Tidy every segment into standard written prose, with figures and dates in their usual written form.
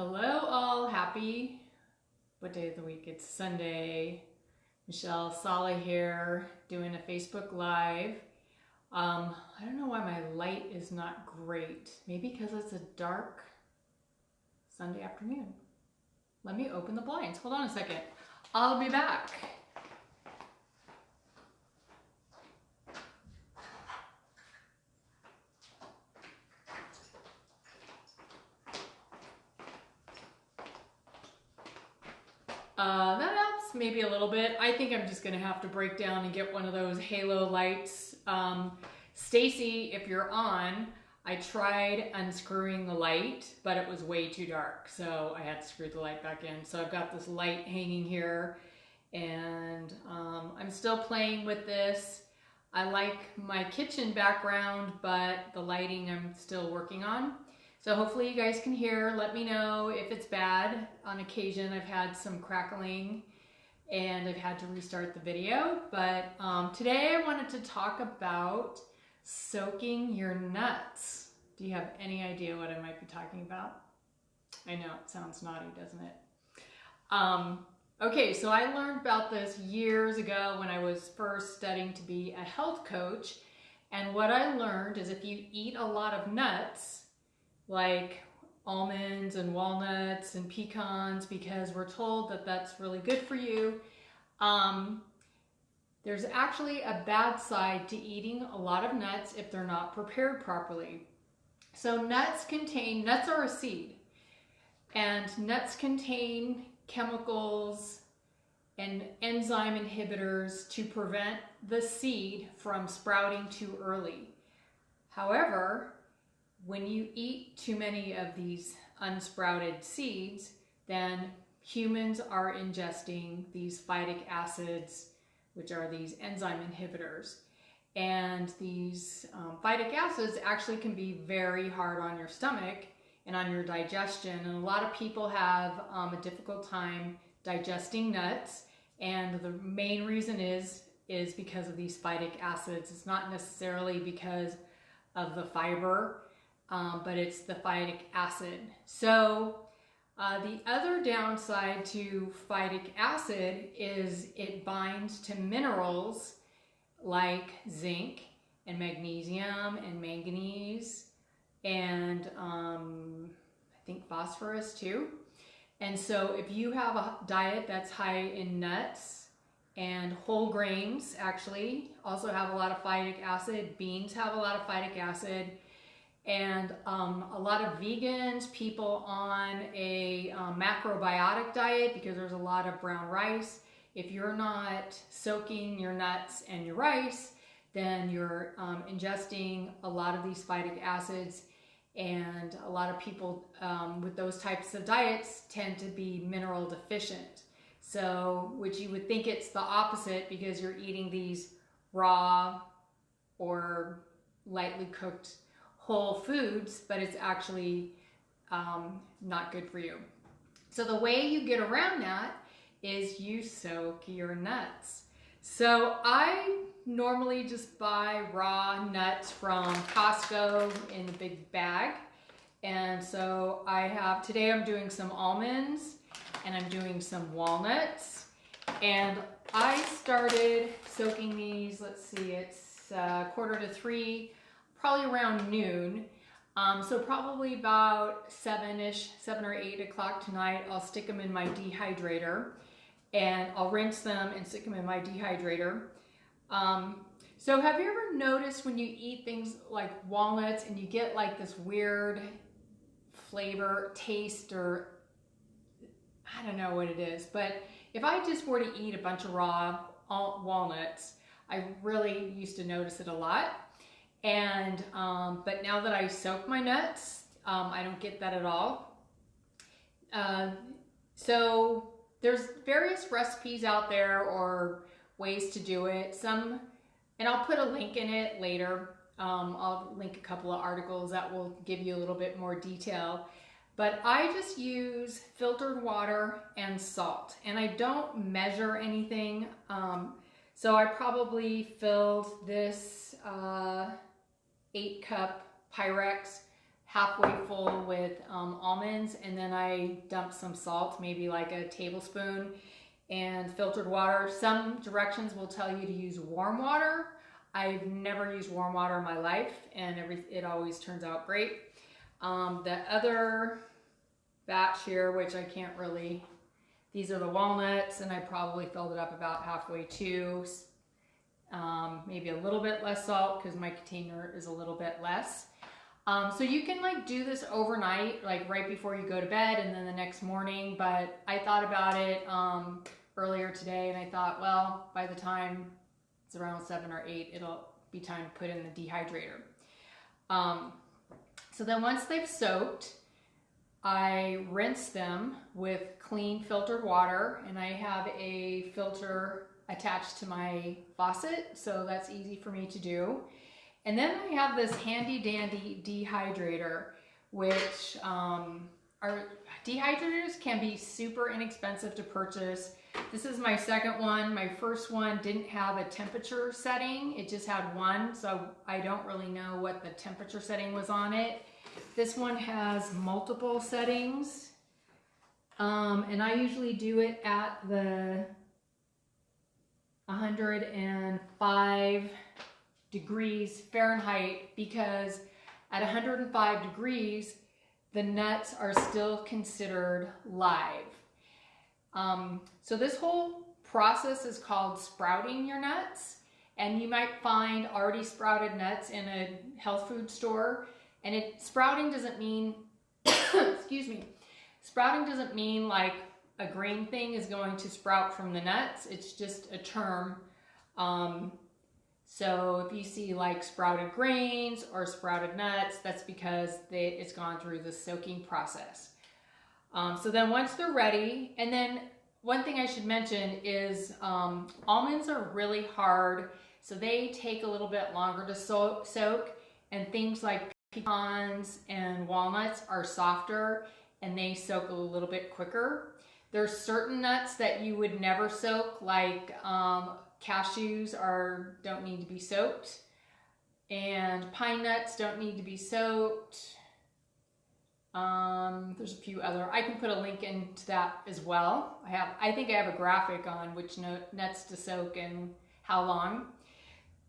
Hello all, what day of the week? It's Sunday. Michelle Sala here doing a Facebook Live. I don't know why my light is not great. Maybe because it's a dark Sunday afternoon. Let me open the blinds. Hold on a second. I'll be back. That helps maybe a little bit. I think I'm just gonna have to break down and get one of those halo lights. Stacy, if you're on, I tried unscrewing the light, but it was way too dark. So I had to screw the light back in. So I've got this light hanging here and I'm still playing with this. I like my kitchen background, but the lighting I'm still working on. So hopefully you guys can hear. Let me know if it's bad. On occasion I've had some crackling and I've had to restart the video. But today I wanted to talk about soaking your nuts. Do you have any idea what I might be talking about? I know, it sounds naughty, doesn't it? Okay, so I learned about this years ago when I was first studying to be a health coach. And what I learned is if you eat a lot of nuts, like almonds and walnuts and pecans, because we're told that that's really good for you. There's actually a bad side to eating a lot of nuts if they're not prepared properly. So nuts are a seed, and nuts contain chemicals and enzyme inhibitors to prevent the seed from sprouting too early. However, when you eat too many of these unsprouted seeds, then humans are ingesting these phytic acids, which are these enzyme inhibitors. And these phytic acids actually can be very hard on your stomach and on your digestion. And a lot of people have a difficult time digesting nuts. And the main reason is because of these phytic acids. It's not necessarily because of the fiber, but it's the phytic acid. So the other downside to phytic acid is it binds to minerals like zinc and magnesium and manganese and I think phosphorus too. And so if you have a diet that's high in nuts, and whole grains actually also have a lot of phytic acid, beans have a lot of phytic acid, and a lot of vegans, people on a macrobiotic diet, because there's a lot of brown rice. If you're not soaking your nuts and your rice, then you're ingesting a lot of these phytic acids, and a lot of people with those types of diets tend to be mineral deficient. So, which you would think it's the opposite because you're eating these raw or lightly cooked whole foods, but it's actually not good for you. So the way you get around that is you soak your nuts. So I normally just buy raw nuts from Costco in the big bag. And so today I'm doing some almonds and I'm doing some walnuts. And I started soaking these, let's see, it's 2:45, probably around noon. So probably about 7 or 8 o'clock tonight, I'll stick them in my dehydrator and I'll rinse them and stick them in my dehydrator. So have you ever noticed when you eat things like walnuts and you get like this weird flavor, taste, or I don't know what it is, but if I just were to eat a bunch of raw walnuts, I really used to notice it a lot. And but now that I soak my nuts, I don't get that at all. So there's various recipes out there or ways to do it. And I'll put a link in it later. I'll link a couple of articles that will give you a little bit more detail. But I just use filtered water and salt, and I don't measure anything. So I probably filled this 8-cup Pyrex halfway full with almonds, and then I dump some salt, maybe like a tablespoon, and filtered water. Some directions will tell you to use warm water. I've never used warm water in my life, and it always turns out great. The other batch here, which I can't really, these are the walnuts, and I probably filled it up about halfway too. Maybe a little bit less salt because my container is a little bit less. So you can like do this overnight, like right before you go to bed and then the next morning. But I thought about it earlier today, and I thought, well, by the time it's around 7 or 8, it'll be time to put in the dehydrator. So then once they've soaked, I rinse them with clean filtered water, and I have a filter attached to my faucet, so that's easy for me to do. And then I have this handy dandy dehydrator, which dehydrators can be super inexpensive to purchase. This is my second one. My first one didn't have a temperature setting. It just had one, so I don't really know what the temperature setting was on it. This one has multiple settings, and I usually do it at the 105 degrees Fahrenheit, because at 105 degrees, the nuts are still considered live. So this whole process is called sprouting your nuts, and you might find already sprouted nuts in a health food store. And sprouting doesn't mean, excuse me, sprouting doesn't mean like a green thing is going to sprout from the nuts. It's just a term. So if you see like sprouted grains or sprouted nuts, that's because it's gone through the soaking process. So then once they're ready, and then one thing I should mention is almonds are really hard, so they take a little bit longer to soak, and things like pecans and walnuts are softer and they soak a little bit quicker. There's certain nuts that you would never soak, like cashews don't need to be soaked, and pine nuts don't need to be soaked. There's a few other, I can put a link into that as well. I think I have a graphic on which nuts to soak and how long.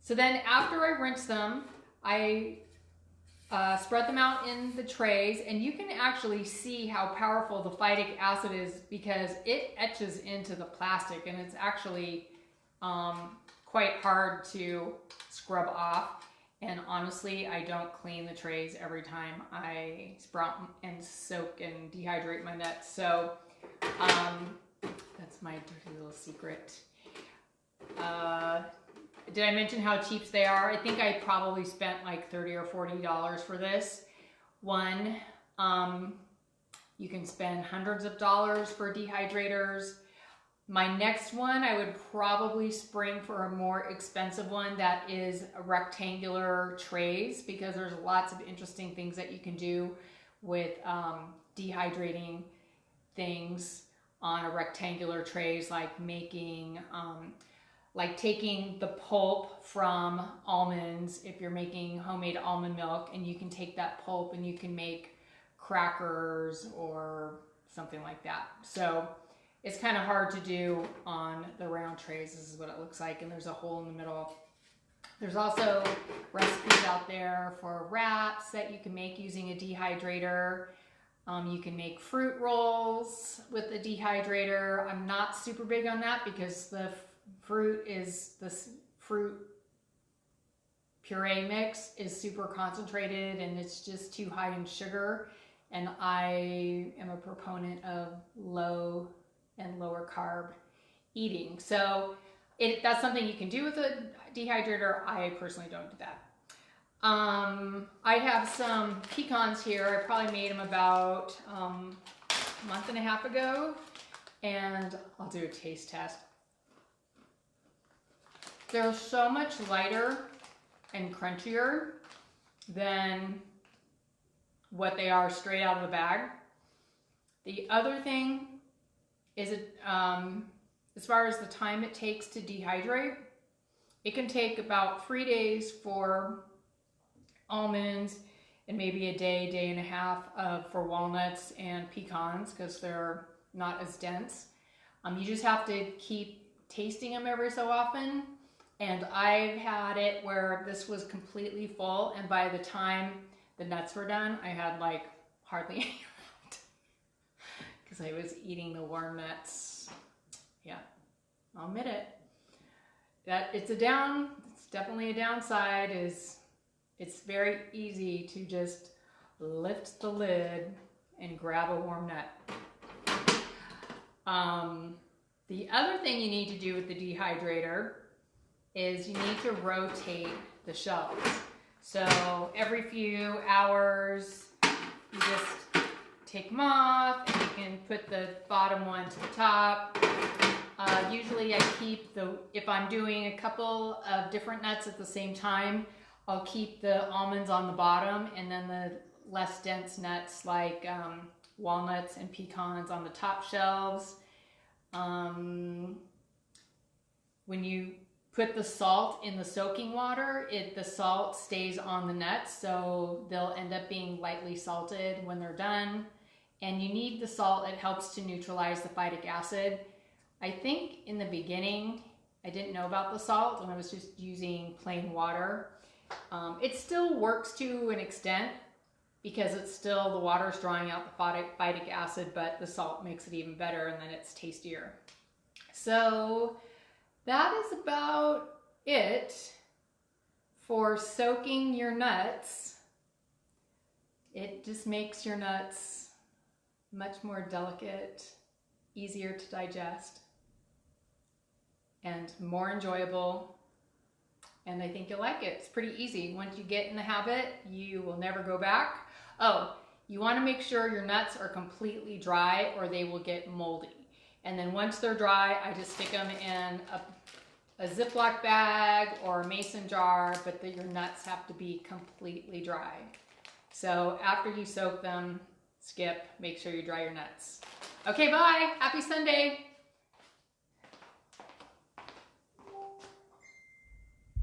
So then after I rinse them, I spread them out in the trays, and you can actually see how powerful the phytic acid is because it etches into the plastic, and it's actually quite hard to scrub off. And honestly, I don't clean the trays every time I sprout and soak and dehydrate my nuts. So that's my dirty little secret. Did I mention how cheap they are? I think I probably spent like $30 or $40 for this one. You can spend hundreds of dollars for dehydrators. My next one, I would probably spring for a more expensive one that is rectangular trays, because there's lots of interesting things that you can do with dehydrating things on a rectangular trays, like making like taking the pulp from almonds, if you're making homemade almond milk, and you can take that pulp and you can make crackers or something like that. So it's kind of hard to do on the round trays. This is what it looks like, and there's a hole in the middle. There's also recipes out there for wraps that you can make using a dehydrator. You can make fruit rolls with a dehydrator. I'm not super big on that because the fruit puree mix is super concentrated and it's just too high in sugar, and I am a proponent of low and lower carb eating. So that's something you can do with a dehydrator. I personally don't do that. I have some pecans here. I probably made them about a month and a half ago, and I'll do a taste test. They're so much lighter and crunchier than what they are straight out of the bag. The other thing is as far as the time it takes to dehydrate, it can take about 3 days for almonds. and maybe a day, day and a half for walnuts and pecans because they're not as dense. You just have to keep tasting them every so often. And I've had it where this was completely full, and by the time the nuts were done, I had like hardly any left because I was eating the warm nuts. Yeah, I'll admit it. That it's definitely a downside is it's very easy to just lift the lid and grab a warm nut. The other thing you need to do with the dehydrator is you need to rotate the shelves. So every few hours, you just take them off and you can put the bottom one to the top. Usually I keep if I'm doing a couple of different nuts at the same time, I'll keep the almonds on the bottom and then the less dense nuts like walnuts and pecans on the top shelves. When you put the salt in the soaking water, the salt stays on the nuts, so they'll end up being lightly salted when they're done. And you need the salt, it helps to neutralize the phytic acid. I think in the beginning, I didn't know about the salt when I was just using plain water. It still works to an extent because it's still, the water's drawing out the phytic acid, but the salt makes it even better and then it's tastier. So that is about it for soaking your nuts. It just makes your nuts much more delicate, easier to digest, and more enjoyable. And I think you'll like it. It's pretty easy. Once you get in the habit, you will never go back. Oh, you want to make sure your nuts are completely dry or they will get moldy. And then once they're dry, I just stick them in a Ziploc bag or a mason jar, but your nuts have to be completely dry. So after you soak them, skip, make sure you dry your nuts. Okay, bye. Happy Sunday.